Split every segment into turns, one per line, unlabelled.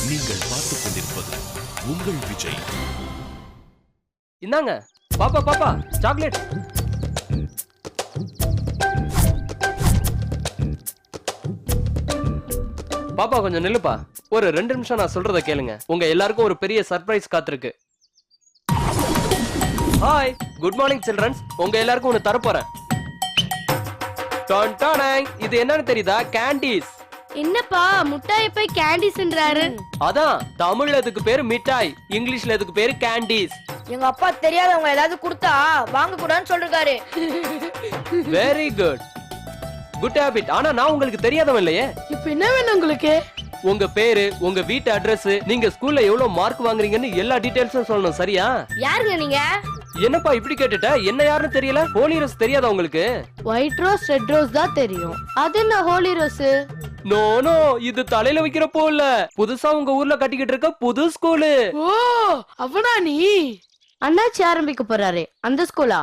நீங்கள் பார்த்துக் கொண்டிருப்பது உங்கள் விஜய்.
இந்தாங்க பாப்பா பாப்பா சாக்லேட். பாப்பா கொஞ்சம் நில்லுப்பா. ஒரு 2 நிமிஷம் நான் சொல்றத கேளுங்க. உங்க எல்லாருக்கும் ஒரு பெரிய சர்ப்ரைஸ் காத்திருக்கு. Hi, good morning childrens. உங்க எல்லாருக்கும் ஒன்னு தர போறேன். இது என்னன்னு தெரியுதா? கேண்டீஸ்.
என்னப்பா முட்டாய் போய் கேண்டீஸ்ன்றாரு?
அதான் தமிழ்ல அதுக்கு பேரு மிட்டாய், இங்கிலீஷ்ல அதுக்கு பேரு கேண்டீஸ்.
எங்க அப்பா தெரியாதவங்க ஏதாவது கொடுத்தா வாங்க கூடாதுன்னு சொல்லிருக்காரு.
Very good, good habit. ஆனா நான் உங்களுக்கு தெரியாதவன் இல்லையே.
இப்ப என்ன வேணும் உங்களுக்கு?
உங்க பேரு, உங்க வீட்டு அட்ரஸ், நீங்க ஸ்கூல்ல எவ்வளவு மார்க் வாங்குறீங்கன்னு எல்லா டீடைல்ஸும் சொல்லணும். சரியா?
யாருங்க நீங்க?
என்னப்பா இப்படி கேட்டுட்ட? என்ன யாருன்னு தெரியல? ஹோலி ரோஸ் தெரியாதா உங்களுக்கு?
ஒயிட் ரோஸ் ரெட் ரோஸ் தான் தெரியும். அது என்ன ஹோலி ரோஸ்?
நோ நோ, இது தலையில வைக்கிற பூ இல்ல. புதுசா உங்க ஊர்ல கட்டிக்கிட்டு இருக்க புது ஸ்கூலு.
ஓ அவனா நீ? அண்ணாச்சி ஆரம்பிக்க போறாரு அந்த ஸ்கூலா?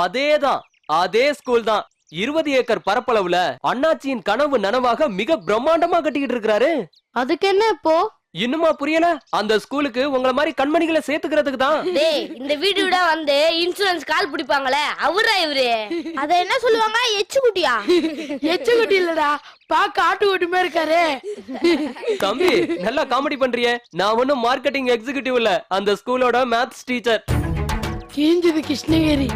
அதேதான், அதே ஸ்கூல் தான். 20 ஏக்கர் பரப்பளவுல அண்ணாச்சியின் கனவு நனவாக மிக பிரம்மாண்டமா கட்டிக்கிட்டு இருக்காரு.
அதுக்கு என்ன இப்போ?
இன்னுமா புரியல? அந்த ஸ்கூலுக்கு உங்கள மாதிரி கண்மணிகளை சேர்த்துக்கிறதுக்கு தான்.
டேய், இந்த வீடியோட வந்து இன்சூரன்ஸ் கால் பிடிப்பாங்களே அவரா இவரு? அத என்ன சொல்லுவாங்க? எச்சுக்குட்டியா?
எச்சுக்குட்டி இல்லடா, பாக்க ஆட்டுக்குட்டிமே இருக்காரு.
தம்பி நல்லா காமெடி பண்றியே. நான் ஒன்னும் மார்க்கெட்டிங் எக்ஸிகியூட்டிவ் இல்ல, அந்த ஸ்கூலோட மேத்ஸ் டீச்சர்.
கிழிஞ்சது கிருஷ்ணகிரி.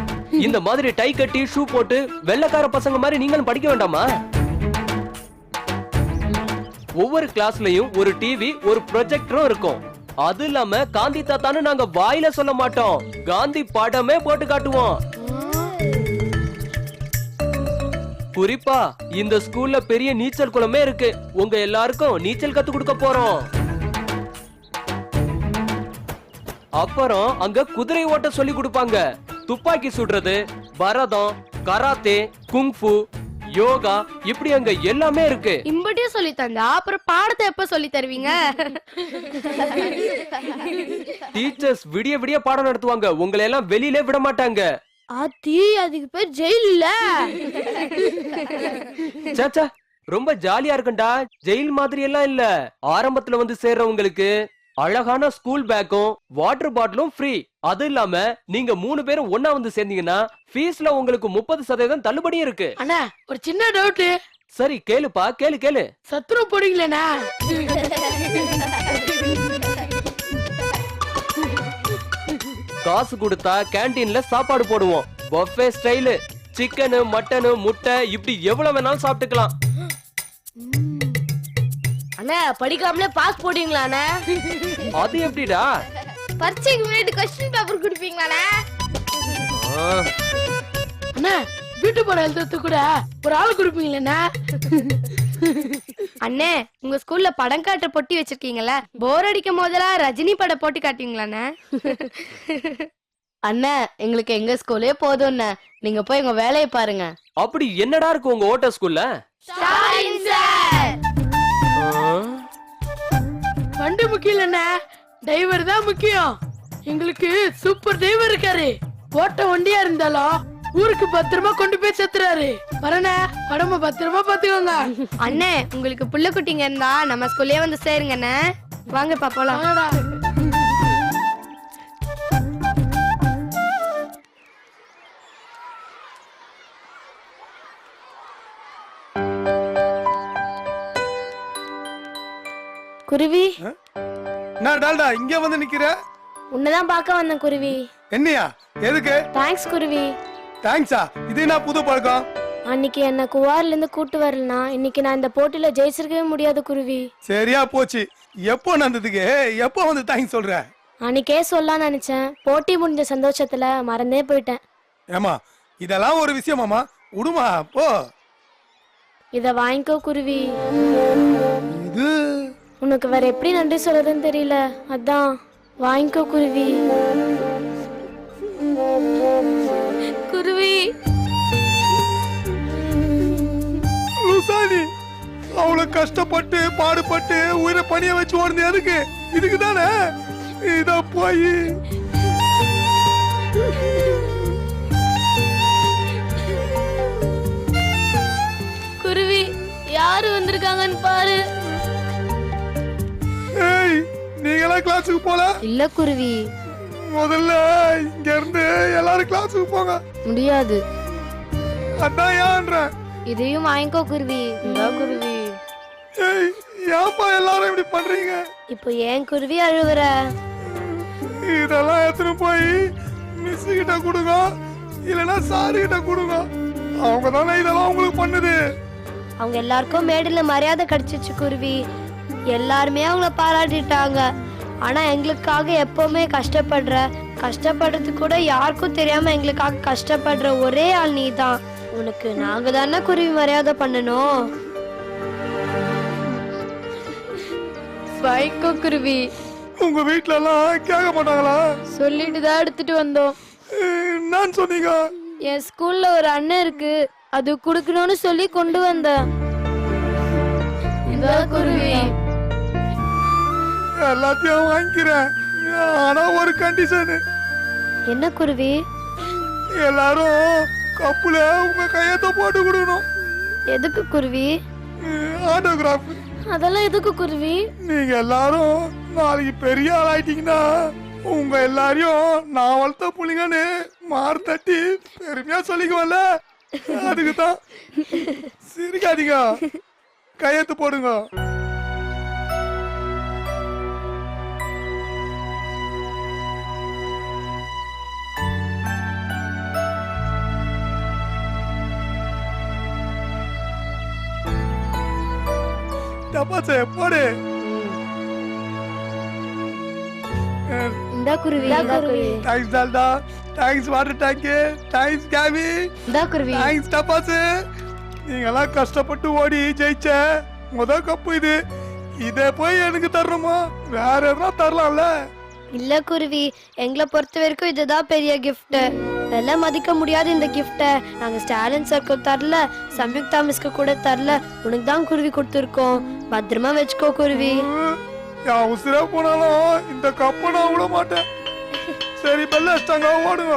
இந்த மாதிரி டை கட்டி ஷூ போட்டு வெள்ளக்கார பசங்க மாதிரி நீங்களும் படிக்க வேண்டாமா? ஒவ்வொரு கிளாஸ்லயும் ஒரு டிவி, ஒரு ப்ரொஜெக்டரும் இருக்கும். அது இல்லாம காந்தி தாத்தான்னு நாங்க வாயில சொல்ல மாட்டோம், காந்தி படமே போட்டு காட்டுவோம். குறிப்பா இந்த ஸ்கூல்ல பெரிய நீச்சல் குளமே இருக்கு. உங்க எல்லாருக்கும் நீச்சல் கத்து கொடுக்க போறோம். அப்புறம் அங்க குதிரை ஓட்ட சொல்லி கொடுப்பாங்க. துப்பாக்கி சுடுறது, பரதம், கராத்தே, குங்ஃபு, யோகா, இப்படி அங்க எல்லாமே இருக்கு.
இம்படியும் சொல்லி தந்தா அப்புறம் பாடத்தை எப்ப சொல்லி தருவீங்க?
டீச்சர்ஸ் விடிய விடிய பாடம் நடத்துவாங்க. உங்களை எல்லாம் வெளியிலே விட மாட்டாங்க.
ஆத்தி, அதுக்கு பேர் ஜெயில் இல்ல.
சாச்சா, ரொம்ப ஜாலியா இருக்குண்டா. ஜெயில் மாதிரி எல்லாம் இல்ல. ஆரம்பத்துல வந்து சேர்றவங்களுக்கு அழகான ஸ்கூல் பேக்கும் வாட்டர் பாட்டிலும் ஃப்ரீ. அது இல்லாம நீங்க 3 பேரும் ஒன்னா வந்து சேர்ந்தீங்கன்னா ஃபீஸ்ல உங்களுக்கு 30% தள்ளுபடி இருக்கு.
அண்ணா ஒரு சின்ன டவுட்.
சரி கேளுப்பா, கேளு கேளு.
சத்துரு போடுங்களேண்ணா?
காசு கொடுத்தா கேண்டீன்ல சாப்பாடு போடுவோம். Buffet style. சிக்கனு, மட்டனு, முட்டை, இப்படி எவ்வளவு வேணாலும் சாப்பிட்டுக்கலாம்.
அண்ணா படிக்காமலே பாஸ் போடுவீங்களா அண்ணா?
அது எப்படிடா?
பரீட்சைக்கு முன்னாடி क्वेश्चन பேப்பர் கொடுப்பீங்களாண்ணா?
அண்ணா வீட்டு பாடம் எழுதுறது கூட ஒரு ஆள் கொடுப்பீங்களேண்ணா?
அண்ணே, உங்க ஸ்கூல்ல படம் காட்டுற பொட்டி வச்சிருக்கீங்கல்ல, போர் அடிக்கும் போதெல்லாம் ரஜினி படம் போட்டு காட்டுவீங்களாண்ணே?
அண்ணா எங்களுக்கு எங்க ஸ்கூலே போதும். நீங்க போய் உங்க வேலையை பாருங்க.
அப்படி என்னடா இருக்கு உங்க ஓட்ட ஸ்கூல்ல?
வண்டி முக்கியம் இல்லண்ணா, டிரைவர் தான் முக்கியம். எங்களுக்கு சூப்பர் டிரைவர் இருக்காரு. ஓட்ட வண்டியா இருந்தாலும் ஊருக்கு பத்திரமா கொண்டு போய் சேர்த்துறாரு. வரண்ணா, உடம்ப பத்திரமா பாத்துக்கோங்க.
அண்ணே, உங்களுக்கு புள்ள குட்டிங்க இருந்தா நம்ம ஸ்கூல்லே வந்து சேருங்கண்ணே. வாங்க பாப்போலாம்.
வாங்கடா.
குருவி,
நான் டால்டா இங்க வந்து நிக்கிற.
உன்னதான் பார்க்க வந்தேன் குருவி.
என்னையா? எதுக்கு?
தேங்க்ஸ் குருவி.
தேங்க்ஸா? இது என்ன புது பழக்கம்?
அன்னைக்கு என்ன குவார்ல இருந்து கூட்டு வரலனா இன்னைக்கு நான் இந்த போட்டியில ஜெயிச்சிருக்கவே முடியாது குருவி.
சரியா போச்சு. எப்போ நடந்ததுக்கு எப்போ வந்து தேங்க்ஸ் சொல்ற?
அன்னைக்கே சொல்லலாம் நினைச்சேன், போட்டி முடிஞ்ச சந்தோஷத்துல மறந்தே போயிட்டேன்.
ஏமா இதெல்லாம் ஒரு விஷயமாமா? உடுமா போ.
இத வாங்கிக்கோ குருவி.
இது
உனக்கு வேற எப்படி நன்றி சொல்றதுன்னு தெரியல, அதான் வாங்கிக்கோ குருவி. குருவி
லுசானி, அவ்வளவு கஷ்டப்பட்டு பாடுபட்டு உயிரை பணிய வச்சு ஓடுது எதுக்கு? இதுக்கு தானே. இத போய்
குருவி யாரு வந்திருக்காங்கன்னு பாரு.
ஏய் ஏன் கிளாஸுக்கு போல?
இல்ல குருவி,
முதல்ல இங்க இருந்து எல்லாரும் கிளாஸுக்கு போங்க.
முடியாது.
அதான் ஏன்றேன்.
இதையும் வாங்கிக்கோ குருவி. இந்த குருவி.
ஏய், ஏன்பா எல்லாரும் இப்படி பண்றீங்க?
இப்போ ஏன் குருவி அழுவுற?
இதெல்லாம் எடுத்துட்டு போய் மிஸ் கிட்ட கொடுங்க, இல்லனா சாரு கிட்ட கொடுங்க. அவங்க தானே இதெல்லாம் உங்களுக்கு பண்ணுது.
அவங்க எல்லாருக்கும் மேடையில மரியாதை கிடைச்சிச்சு குருவி. எல்லாருமே அவங்கள பாராட்டிட்டாங்க. ஆனா எங்களுக்காக எப்பவுமே கஷ்டப்படுறது கூட யாருக்கும் தெரியாம எங்களுக்காக கஷ்டப்படுற ஒரே ஆள் நீ தான். உனக்கு நாங்க தானே குருவி மரியாதை பண்ணணும். வைக்கோ குருவி.
உங்க வீட்ல எல்லாம் கேட்க மாட்டாங்களா?
சொல்லிட்டு தான் எடுத்துட்டு வந்தோம்.
நான் சொன்னீங்க.
என் ஸ்கூல்ல ஒரு அண்ணன் இருக்கு, அது குடுக்கணும்னு சொல்லி கொண்டு வந்தேன். இந்த குருவி.
எல்லாத்தையும் வாங்கிக்கிறேன், ஆனா ஒரு கண்டிஷன்.
என்ன குருவி?
எல்லாரும் கப்புல உங்க கையத்தை போட்டு கொடுக்கணும்.
எதுக்கு குருவி?
ஆட்டோகிராஃப்.
அதெல்லாம் எதுக்கு குருவி?
நீங்க எல்லாரும் நாளைக்கு பெரிய ஆள் ஆயிட்டீங்கன்னா உங்க எல்லாரையும் நான் வளர்த்த புள்ளிங்கன்னு மாறு தட்டி பெருமையா சொல்லிக்குவல்ல, அதுக்குதான். சிரிக்காதீங்க, கையெழுத்து போடுங்க. டப்பாசே போடு.
இந்த குருவி.
Thanks Dalda, thanks water tank, thanks கேவி,
இந்த குருவி.
தேங்க்ஸ் டப்பாசு. நீங்கெல்லாம் கஷ்டப்பட்டு ஓடி ஜெயிச்ச முத கப்பு இது. இதை போய் எனக்கு தரணுமா? வேற எதுனா தரலாம்ல.
இல்ல குருவி, எங்களை பொறுத்த வரைக்கும் இதுதான் பெரிய கிஃப்ட். விலை மதிக்க முடியாது இந்த கிஃப்ட. நாங்க ஸ்டாலின் சார்க்கு தரல, சம்யுக்தா மிஸ்க்கு கூட தரல, உனக்கு தான் குருவி கொடுத்துருக்கோம். பத்திரமா வச்சுக்கோ குருவி.
என் உசுரே போனாலும் இந்த கப்பை நான் விட மாட்டேன். சரி, பெல்ல அடிச்சிட்டாங்க, ஓடுங்க.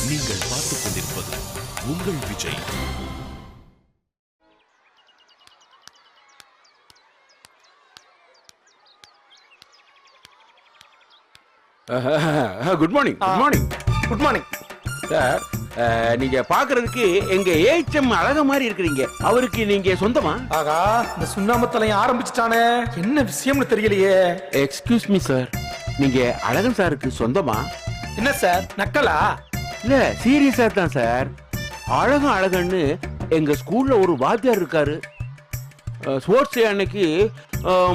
நீங்கள் பார்த்துக் கொண்டிருப்பது உங்கள் Vijay.
Good morning. Good morning.
Good morning
sir, நீங்க பாக்குறதுக்கு எங்க ஏஎச்எம் அழக மாதிரி இருக்கிறீங்க. அவருக்கு நீங்க சொந்தமா?
ஆகா, இந்த சுண்ணாமத்தலையும் ஆரம்பிச்சுட்டானே, என்ன விஷயம்னு தெரியலையே.
எக்ஸ்கியூஸ் மீ சார், நீங்க அழகன் சாருக்கு சொந்தமா?
என்ன சார் நக்கலா?
இல்ல, சீரியஸா தான் சார். அழகன் அழகன்னு எங்க ஸ்கூல்ல ஒரு வாத்தியார் இருக்காரு. ஸ்போர்ட்ஸ் டே அன்னைக்கு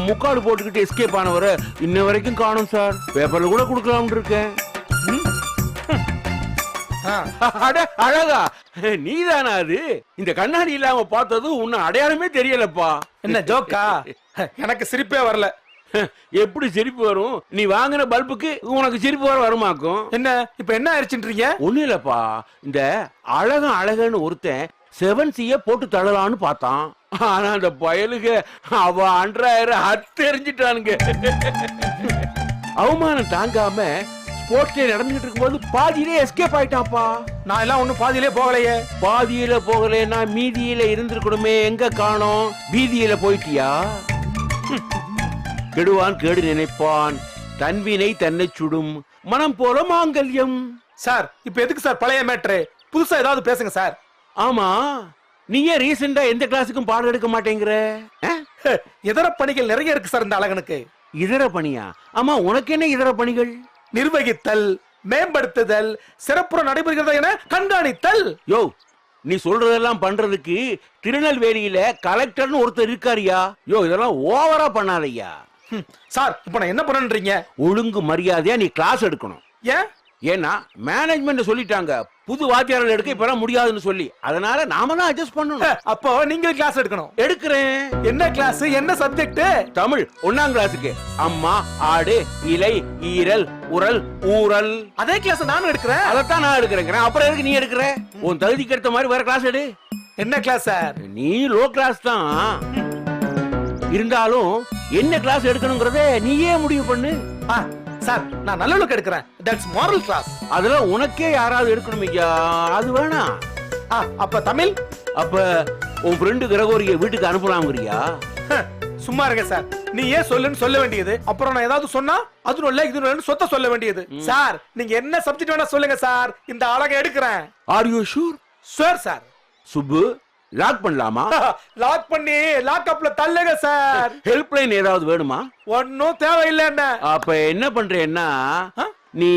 முக்காடு போட்டுக்கிட்டு எஸ்கேப் ஆனவரை இன்ன வரைக்கும் காணும் சார். பேப்பர்ல கூட கொடுக்கலாம்னு இருக்கேன். அட அழகா, நீதானா அது? இந்த கண்ணாடி இல்லாம பார்த்தது உன்னை அடையாளமே தெரியலப்பா.
என்ன ஜோக்கா? எனக்கு சிரிப்பே வரல.
எப்படி சிரிப்பு வரும்? நீ வாங்கின பல்புக்கு உனக்கு சிரிப்பு வர வருமாக்கும்.
என்ன இப்ப என்ன ஆயிடுச்சுன்றீங்க?
ஒண்ணு இல்லப்பா, இந்த அழகன் அழகன்னு ஒருத்தன் 7C போட்டு தள்ளலான்னு பார்த்தான். ஆனா அந்த பயலுக அவ அன்றாயிரம் அத்தெரிஞ்சிட்டானுங்க. அவமானம் தாங்காம ஸ்போர்ட்ஸ் டே நடந்துகிட்டு இருக்கும்போது பாதியிலே எஸ்கேப் ஆயிட்டான்ப்பா.
நான் எல்லாம் ஒண்ணும் பாதியிலே போகலையே.
பாதியில போகலைன்னா மீதியில இருந்திருக்கணுமே, எங்க காணோம்? வீதியில போயிட்டியா? கெடுவான் கேடு நினைப்பான், தன்வினை தன்னை சுடும், மனம் போல மாங்கல்யம்.
சார், இப்ப எதுக்கு சார் பழைய மேட்ரு? புதுசா ஏதாவது பேசுங்க சார்.
ஆமா, நீ ஏன் ரீசெண்டா எந்த கிளாஸுக்கும் பாடம் எடுக்க மாட்டேங்கிற?
இதர பணிகள் நிறைய இருக்கு சார் இந்த அழகனுக்கு.
இதர பணியா? ஆமா, உனக்கு என்ன இதர பணிகள்?
நிர்வகித்தல், மேம்படுத்துதல், சிறப்புற நடைபெறுகிறதா என கண்காணித்தல்.
யோ, நீ சொல்றதெல்லாம் பண்றதுக்கு திருநெல்வேலியில கலெக்டர்னு ஒருத்தர் இருக்காரியா? யோ, இதெல்லாம் ஓவரா பண்ணாதய்யா.
சார், இப்ப நான் என்ன பண்ணன்றீங்க?
ஒழுங்கு மரியாதையா நீ கிளாஸ் எடுக்கணும்.
ஏன்?
ஏன்னா மேனேஜ்மெண்ட் சொல்லிட்டாங்க புது வாத்தியார்கள் எடுக்க இப்பெல்லாம் முடியாதுன்னு சொல்லி. அதனால நாம தான் அட்ஜஸ்ட் பண்ணணும்.
அப்போ நீங்க கிளாஸ் எடுக்கணும்.
எடுக்கிறேன்.
என்ன கிளாஸ்? என்ன சப்ஜெக்ட்?
தமிழ் 1ஆம் கிளாஸுக்கு அம்மா, ஆடு, இலை, ஈரல், உரல், ஊரல்.
அதே கிளாஸ் நானும் எடுக்கிறேன்.
அதைத்தான் நான் எடுக்கிறேன். அப்புறம் எதுக்கு நீ எடுக்கிற? உன் தகுதிக்கு ஏற்ற மாதிரி வேற கிளாஸ் எடு.
என்ன கிளாஸ் சார்?
நீ லோ கிளாஸ் தான். இருந்தாலும் என்ன கிளாஸ் எடுக்கணுங்கிறத நீயே முடிவு பண்ணு.
சார் நான் நல்லொழுக்கம் எடுக்கிறேன். That's moral class.
அதெல்லாம் உனக்கே யாராவது எடுக்கணும் ஐயா. அது வேணாம்.
அப்ப தமிழ்?
அப்ப உன் ஃப்ரெண்டு கிரகோரிய வீட்டுக்கு அனுப்பலாம்ங்கறியா?
சும்மா இருங்க சார். நீ ஏன் சொல்லுன்னு சொல்ல வேண்டியது, அப்புறம் நான் ஏதாவது சொன்னா அது இல்ல இது இல்லன்னு சொத்த சொல்ல வேண்டியது. சார் நீங்க என்ன சப்ஜெக்ட் வேணா சொல்லுங்க சார், இந்த அழகை எடுக்கிறேன்.
Are you sure?
Sure sir.
Subbu lock பண்ணலாமா?
லாக் பண்ணி லாக்அப்ல தள்ளுங்க சார்.
ஹெல்ப்லைன் ஏதாவது வேணுமா?
ஒன்னும் தேவையில்லை. என்ன
அப்ப என்ன பண்றேன்னா, நீ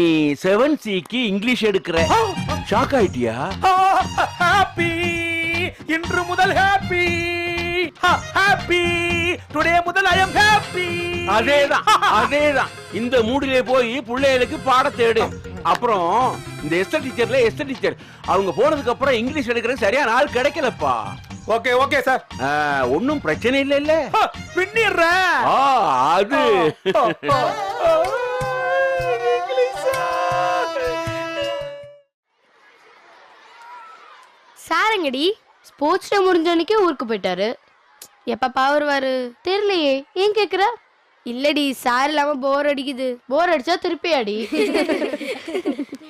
7Cக்கு இங்கிலீஷ் எடுக்கிற. ஷாக் ஆயிட்டியா?
ஹாப்பி இன்று முதல் ஹாப்பி ஹாப்பி டுடே முதல் ஐ அம் ஹாப்பி.
அதேதான் இந்த மூடிலே போய் பிள்ளைகளுக்கு பாடத்தை எடு. அப்புறம் இந்த எஸ்டர் டீச்சர் அவங்க போனதுக்கு அப்புறம் இங்கிலீஷ் எடுக்கிற சரியான ஆள் கிடைக்கலப்பா.
Okay okay sir.
ஒன்னும் பிரச்சனை இல்ல.
பின்னிடுறேன்.
அது
சாரங்கடி ஸ்போர்ட்ஸ் டே முடிஞ்ச அன்னைக்கே ஊருக்கு போயிட்டாரு. எப்பப்பா வருவாரு தெரியலையே. ஏன் கேக்குற? இல்லடி சார் இல்லாம போர் அடிக்குது. போர் அடிச்சா திருப்பி அடி.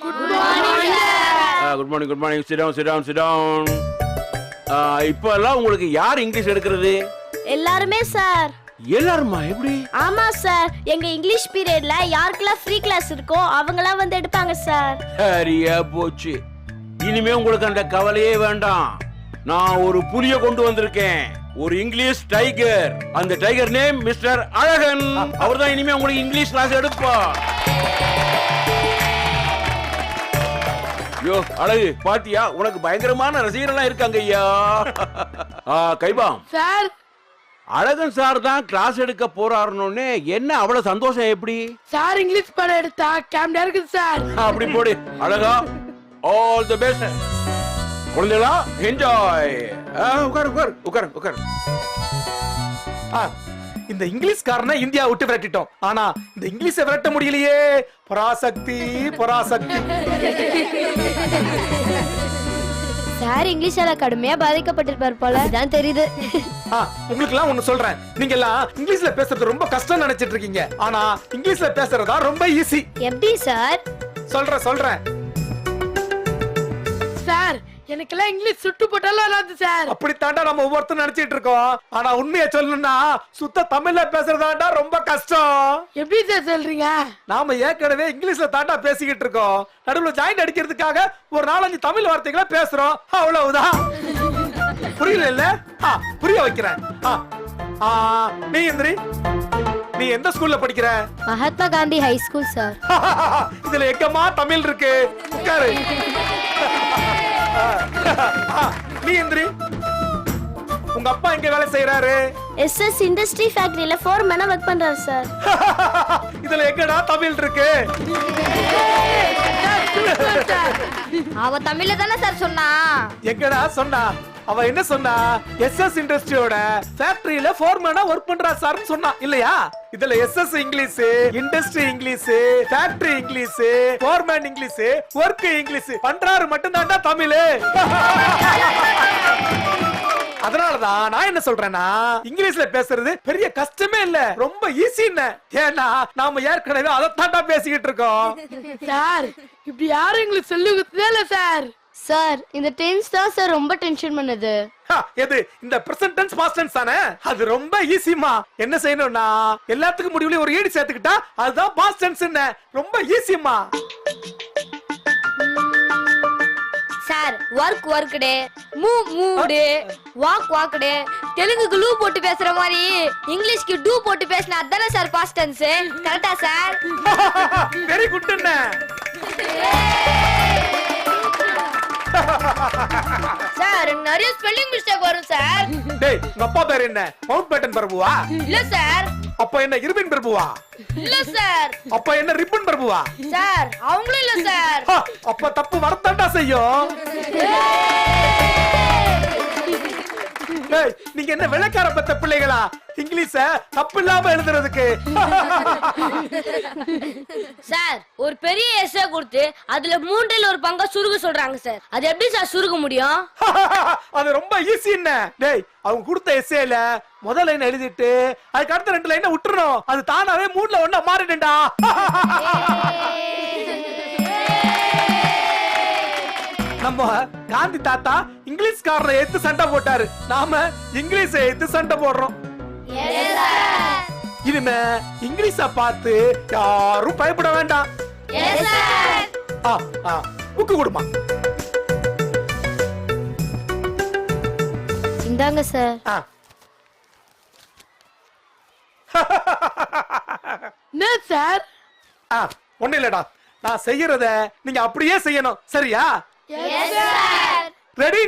Good morning. Sit down. இப்போ எல்லாம் உங்களுக்கு யார் இங்கிலீஷ் எடுக்கிறது?
எல்லாருமே சார்.
எல்லாருமா? எப்படி?
ஆமா சார், எங்க இங்கிலீஷ் பீரியட்ல யாருக்கெல்லாம் ஃப்ரீ கிளாஸ் இருக்கோ அவங்கலாம் வந்து எடுப்பாங்க சார்.
சரியா போச்சு. இனிமே உங்களுக்கு அந்த கவலையே வேண்டாம். நான் ஒரு புலிய கொண்டு வந்திருக்கேன், ஒரு இங்கிலீஷ் டைகர். அந்த டைகர் நேம் மிஸ்டர் அழகன். அவர்தான் இனிமே உங்களுக்கு இங்கிலீஷ் கிளாஸ் எடுப்பா. யோ அழகு, பாத்தியா உனக்கு பயங்கரமான ரசிகர்கள்லாம் இருக்காங்க ஐயா. கைபாம்
சார்,
அழகன் சார் தான் கிளாஸ் எடுக்க போறாருன்னு என்ன அவ்வளவு சந்தோஷம்? எப்படி
சார் இங்கிலீஷ் படம் எடுத்தா கேம்டா இருக்கு சார்.
அப்படி போடு அழகா. All the best. குழந்தைகளா என்ஜாய். உட்கார்.
இந்த இங்கிலீஷ்காரனை இந்தியா விட்டு விரட்டிட்டோம். ஆனா இந்த இங்கிலீஷை விரட்ட முடியலையே. பராசக்தி.
சார் இங்கிலீஷால கடுமையா பாதிக்கப்பட்டிருப்பார் போல. இதான் தெரியுது.
உங்களுக்கு எல்லாம் ஒண்ணு சொல்றேன். நீங்க எல்லாம் இங்கிலீஷ்ல பேசுறது ரொம்ப கஷ்டம் நினைச்சிட்டு இருக்கீங்க. ஆனா இங்கிலீஷ்ல பேசுறதா ரொம்ப ஈஸி.
எப்படி சார்?
சொல்றேன்.
சார் எனக்கெல்லாம் இங்கிலீஷ் சுட்டு போட்டாலும் வராது சார்.
அப்படித்தாண்டா நம்ம ஒவ்வொருத்தரும் நினைச்சிட்டு இருக்கோம். ஆனா உண்மையை சொல்லணும்னா சுத்த தமிழ்ல பேசுறதாண்டா ரொம்ப கஷ்டம்.
எப்படி சார் சொல்றீங்க?
நாம ஏற்கனவே இங்கிலீஷ்ல தாண்டா பேசிக்கிட்டு இருக்கோம். நடுவுல ஜாயிண்ட் அடிக்கிறதுக்காக ஒரு 4-5 தமிழ் வார்த்தைகளை பேசுறோம். அவ்வளவுதான். புரியல இல்ல? புரிய வைக்கிறேன். நீ எந்திரி. நீ எந்த ஸ்கூல்ல படிக்கிற?
Mahatma Gandhi high school sir.
இதுல எக்கமா தமிழ் இருக்கு. உட்காரு. நீ எந்திரி. உங்க அப்பா எங்க வேலை செய்யறாரு?
SS இண்டஸ்ட்ரி ஃபேக்டரியில ஃபோர்மேனா வர்க் பண்றாரு சார்.
இதுல எங்கடா தமிழ் இருக்கு?
அவ தமிழ்ல தானே சார் சொன்னா.
எங்கடா சொன்னா? அவ என்ன சொன்னா? SS இண்டஸ்ட்ரியோட ஃபேக்டரியில ஃபோர்மேனா வர்க் பண்றா சார்னு சொன்னா இல்லையா? இதுல SS English, industry English, factory English, foreman English, work English பண்றாரு மட்டும் தான்டா தமிழ். அதனாலதான் நான் என்ன சொல்றேன்னா இங்கிலீஷ்ல பேசுறது பெரிய கஷ்டமே இல்ல, ரொம்ப ஈஸின்னு. ஏன்னா நாம ஏற்கனவே அதைத்தாண்டா பேசிக்கிட்டு இருக்கோம்.
சார் இப்படி யாரும் எங்களுக்கு சொல்லி கொடுத்ததே இல்ல சார்.
சார் இந்த டென்ஸ் தான் சார் ரொம்ப டென்ஷன் பண்ணுது.
எது? இந்த பிரசன்ட் டென்ஸ் பாஸ்ட் டென்ஸ் தானே? அது ரொம்ப ஈஸிமா. என்ன செய்யணும்னா எல்லாத்துக்கும் முடிவுல ஒரு ஈடு சேர்த்துக்கிட்டா அதுதான் பாஸ்ட் டென்ஸ்ன்னு. ரொம்ப ஈஸிமா.
Sir worked, moved, walked. தெலுங்குக்கு லூ போட்டு பேசுற மாதிரி இங்கிலீஷ்க்கு டூ போட்டு பேசினா அதானே சார் பாஸ்ட் டென்ஸ். கரெக்ட்டா சார்?
Very good.
சார் நிறைய ஸ்பெல்லிங் மிஸ்டேக் வரும் சார்.
டேய் உங்க அப்பா பேர் என்ன? மவுண்ட் பேட்டன் பிரபுவா?
இல்ல சார்.
அப்ப என்ன இருபின் பிரபுவா?
இல்ல சார்.
அப்ப என்ன ரிப்பன் பிரபுவா?
சார் அவங்களும் இல்ல சார்.
அப்ப தப்பு வரத்தாண்டா செய்யும். ஏய், நீங்க என்ன வெள்ளக்கார பத்த பிள்ளைகளா இங்கிலீஷ தப்பு இல்லாம எழுதுறதுக்கு?
சார் ஒரு பெரிய எஸ்ஸே கொடுத்து அதுல மூன்றில் ஒரு பங்கா சுருக சொல்றாங்க சார். அது எப்படி சார் சுருக முடியும்?
அது ரொம்ப ஈஸி என்ன. டேய், அவங்க கொடுத்த எஸ்ஏல முதல் லைன் எழுதிட்டு அதுக்கு அடுத்த 2 லைனை விட்டுறணும். அது தானாவே 3ல 1 மாறிடும்டா. நம்ம காந்தி தாத்தா இங்கிலீஷ்காரரை எடுத்து சண்டை போட்டாரு. நாம இங்கிலீஷை எடுத்து சண்டை போடுறோம். இனிமே இங்கிலீஷ பார்த்து யாரும் பயப்பட வேண்டாம். புக்கு கொடுமா.
இந்தாங்க சார்.
என்ன சார்?
ஒண்ணு இல்லடா, நான் செய்யறத நீங்க அப்படியே செய்யணும். சரியா? ரெடி?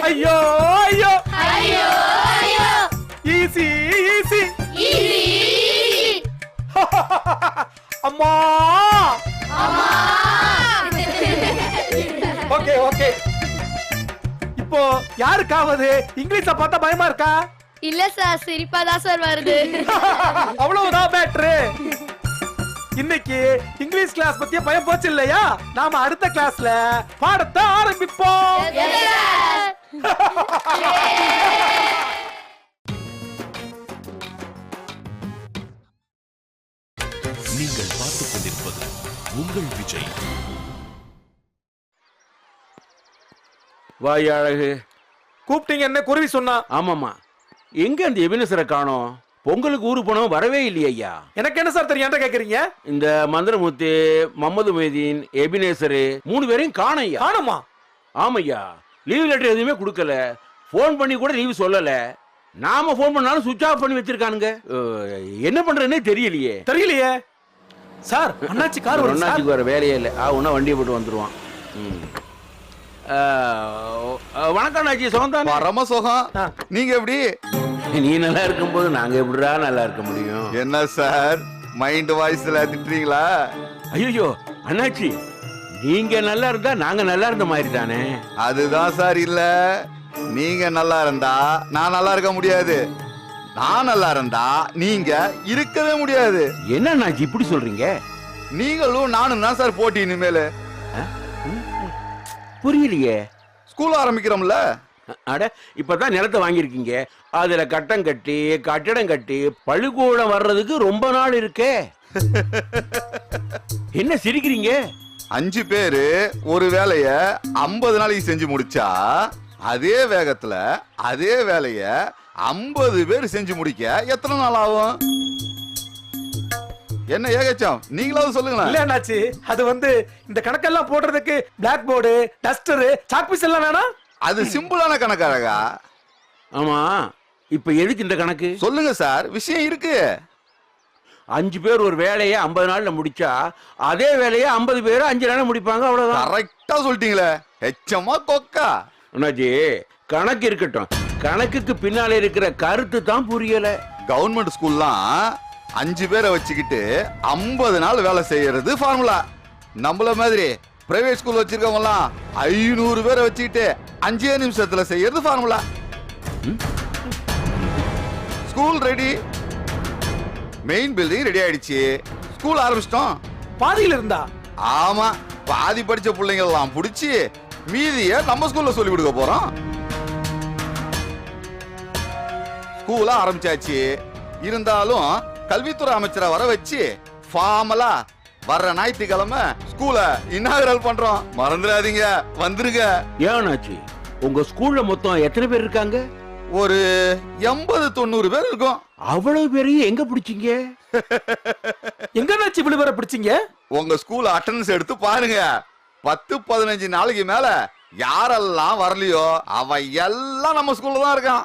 ஐயோ ஐயோ ஈஸி ஈஸி அம்மா. Okay okay. இப்போ யாருக்காவது இங்கிலீஷ பார்த்தா பயமா இருக்கா?
இல்ல சார், சிரிப்பாதான் சார் வருது.
அவ்வளவுதான் மேட்ரு. இன்னைக்கு இங்கிலீஷ் கிளாஸ் பத்திய பயம் போச்சு இல்லையா? நாம அடுத்த கிளாஸ்ல பாடத்தை ஆரம்பிப்போம்.
நீங்கள் பார்த்துக் கொண்டிருப்பது உங்கள் விஜய்.
வாய் அழகு.
கூப்பிட்டீங்க என்ன குருவி சொன்னா?
ஆமாமா, எங்க அந்த எபினேசரை காணோம்? பொங்கலுக்கு ஊருக்கு போனோம், வரவே இல்லையா ஐயா?
எனக்கு என்ன சார் தெரியும் கேக்குறீங்க?
இந்த மந்திரமூர்த்தி, முகமது மைதீன், எபினேசரு 3 பேரையும் காணோம் ஐயா.
காணுமா?
ஆமையா, லீவ் லெட்டர் எதுவுமே கொடுக்கல, போன் பண்ணி கூட லீவ் சொல்லல. நாம போன் பண்ணாலும் சுவிட்ச் ஆஃப் பண்ணி வச்சிருக்கானுங்க. என்ன பண்றதுன்னே தெரியலையே.
தெரியலையே சார். அண்ணாச்சி கார் வரும் சார்.
அண்ணாச்சிக்கு வர வேலையே இல்லை. ஒன்னா வண்டியை போட்டு வந்துருவான். வணக்கம் அண்ணாச்சி. சுகம்தான்?
பரம சுகம். நீங்க எப்படி?
நீ நல்லா இருக்கும்போது நாங்க எப்படிடா நல்லா இருக்க முடியும்?
என்ன சார் மைண்ட் வாய்ஸ்ல திட்டுறீங்களா?
ஐயோ அண்ணாச்சி, நீங்க நல்லா இருந்தா நாங்க நல்லா இருந்த மாதிரி தானே.
அதுதான் சார் இல்ல. நீங்க நல்லா இருந்தா நான் நல்லா இருக்க முடியாது. நான் நல்லா இருந்தா நீங்க இருக்கவே முடியாது.
என்ன அண்ணாச்சி இப்படி சொல்றீங்க?
நீங்களும் நானும் தான் சார் போட்டி இனிமேல்.
புரியலையே.
ஸ்கூல் ஆரம்பிக்கிறோம்ல.
அட, இப்பதான் நிலத்தை வாங்கியிருக்கீங்க, அதுல கட்டம் கட்டி கட்டடம் கட்டி பள்ளிக்கூடம் வர்றதுக்கு ரொம்ப நாள் இருக்கே. என்ன சிரிக்கிறீங்க?
5 பேரு ஒரு வேலைய 50 நாளைக்கு செஞ்சு முடிச்சா அதே வேகத்துல அதே வேலைய 50 பேர் செஞ்சு முடிக்க எத்தனை நாள் ஆகும்? என்ன ஏகச்சம், நீங்களாவது சொல்லுங்களேன்.
இல்ல அண்ணாச்சி, அது இந்த கணக்கெல்லாம் போடுறதுக்கு பிளாக் போர்டு, டஸ்டர், சாக்பீஸ் எல்லாம் வேணாம்.
அது சிம்பிளான கணக்காரகா.
ஆமா, இப்ப எதுக்கு இந்த கணக்கு?
சொல்லுங்க சார், விஷயம் இருக்கு.
5 பேர் ஒரு வேலையை 50 நாள்ல முடிச்சா அதே வேலையை 50 பேர் 5 நாள்ல முடிப்பாங்க. அவ்வளவுதான்.
கரெக்டா சொல்லிட்டீங்களே. எச்சமா கொக்கா.
அண்ணாச்சி, கணக்கு இருக்கட்டும், கணக்குக்கு பின்னால இருக்கிற கருத்து தான் புரியல.
கவர்மெண்ட் ஸ்கூல்லாம் 5 பேரை வச்சுக்கிட்டு 50 நாள் வேலை செய்யறது ஃபார்முலா. நம்மள மாதிரி பிரைவேட் ஸ்கூல் வச்சிருக்கவங்க எல்லாம் 500 பேரை வச்சுக்கிட்டு 5 நிமிஷத்துல செய்யறது formula. School ready, main building ready ஆயிடுச்சு, ஸ்கூல் ஆரம்பிச்சிட்டோம்.
பாதியில இருந்தா?
ஆமா, பாதி படிச்ச பிள்ளைங்க எல்லாம் புடிச்சு மீதிய நம்ம ஸ்கூல்ல சொல்லி கொடுக்க போறோம். ஸ்கூல ஆரம்பிச்சாச்சு. இருந்தாலும் கல்வித்துறை அமைச்சரை வர வச்சு ஃபார்மலா வர்ற ஞாயிற்றுக்கிழமை ஸ்கூல இன்னாகரல் பண்றோம். மறந்துடாதீங்க, வந்துருங்க.
ஏன்னாச்சு, உங்க ஸ்கூல்ல மொத்தம் எத்தனை பேர் இருக்காங்க?
ஒரு 80-90 பேர் இருக்கும்.
அவ்வளவு பேரையும் எங்க பிடிச்சீங்க?
எங்க நாச்சி இவ்வளவு பேரை பிடிச்சீங்க?
உங்க ஸ்கூல் அட்டெண்டன்ஸ் எடுத்து பாருங்க. 10-15 நாளைக்கு மேல யாரெல்லாம் வரலையோ அவ எல்லாம் நம்ம ஸ்கூல்ல தான் இருக்கான்.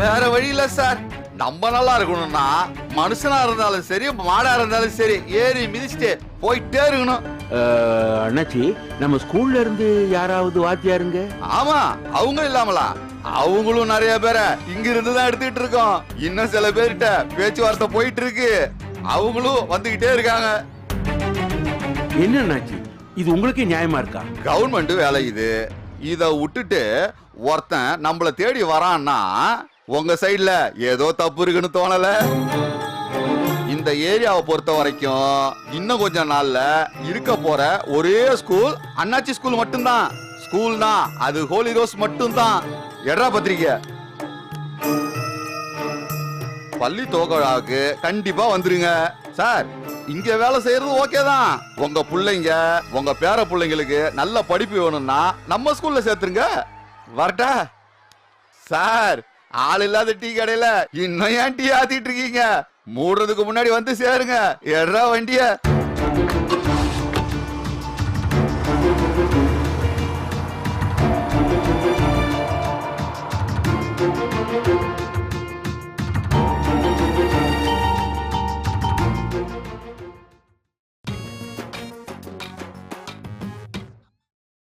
வேற வழி இல்ல சார். நம்ம நல்லா இருக்கணும்னா மனுஷனா இருந்தாலும் சரி மாடா இருந்தாலும் சரி ஏறி மிதிச்சுட்டு போயிட்டே இருக்கணும்.
அண்ணாச்சி, நம்ம ஸ்கூல்ல இருந்து யாராவது வாத்தியாருங்க?
ஆமா, அவங்க இல்லாமலா? அவங்களும் நிறைய பேரை இங்க இருந்து தான் எடுத்துக்கிட்டு இருக்கோம். இன்னும் சில பேர்கிட்ட பேச்சுவார்த்தை போயிட்டு இருக்கு. அவங்களும் வந்துகிட்டே இருக்காங்க.
என்ன அண்ணாச்சி, இது உங்களுக்கே நியாயமா இருக்கா?
கவர்மெண்ட் வேலை இது. இத விட்டுட்டு ஒருத்தன் நம்மள தேடி வரான்னா உங்க சைடுல ஏதோ தப்பு இருக்குன்னு தோணல? இந்த ஏரியாவை பொறுத்த வரைக்கும் இன்னும் கொஞ்ச நாள்ல இருக்க போற ஒரே ஸ்கூல் அண்ணாச்சி ஸ்கூல் மட்டும்தான். ஸ்கூல்னா அது ஹோலி ரோஸ் மட்டும்தான். எட்ரா பத்திரிக்கை. பள்ளி துவக்கவிழாவுக்கு கண்டிப்பா வந்துருங்க சார். இங்க வேலை செய்யறது ஓகே தான். உங்க பிள்ளைங்க உங்க பேர பிள்ளைங்களுக்கு நல்ல படிப்பு வேணும்னா நம்ம ஸ்கூல்ல சேர்த்துருங்க. வரட்டா சார்? ஆள் இல்லாத டீ கடையில இன்னும் ஏன் டீ ஆத்திட்டு இருக்கீங்க? மூடுறதுக்கு முன்னாடி வந்து சேருங்க. எட்ரா வண்டிய.